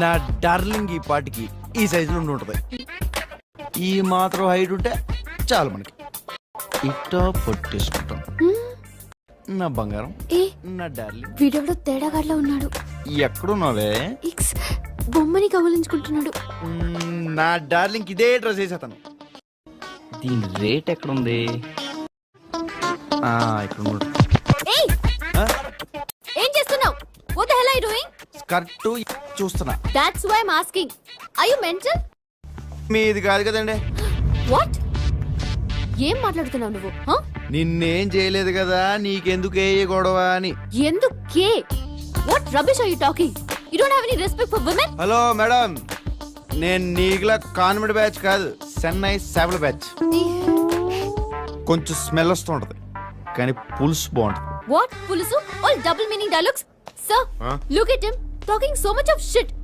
నా డార్లింగ్ ఈ పాటికి ఈ సైజులో ఉంటది. ఈ మాత్రం హైట్ ఉంటే చాలు మనకి. ఇట్టా పట్టేసుకుంటాం. నా బంగారం, ఏ నా డార్లింగ్. వీడెవడో తేడాగాడ్లా ఉన్నాడు. ఎక్కడున్నావే? ఇక్స్ బొమ్మని కవలించుకుంటున్నాడు. నా డార్లింగ్ ఇదే డ్రెస్ వేసేతాను. దీని రేట్ ఎక్కడుంది? ఇక్కడ ఏయ్ ఏం చేస్తున్నావు? What the hell are you doing? Skirt చూస్తున్నా. That's why I am asking. Are you mental? మీది కాదు కదండి. వాట్? ఏం మాట్లాడుతున్నావు నువ్వు? నిన్నేం చేయలేదు కదా, నీకెందుకు ఏ గొడవ అని. ఎందుకే? What rubbish are you talking? You don't have any respect for women. Hello madam, నేను నీకులా కాన్వెంట్ బ్యాచ్ కాదు, చెన్నై సేవల బ్యాచ్. కొంచెం స్మెల్ వస్తుంటది కానీ పులుసు బాగుంటది. వాట్ పులుసు? All double meaning dialogues. Sir look at him talking so much of shit.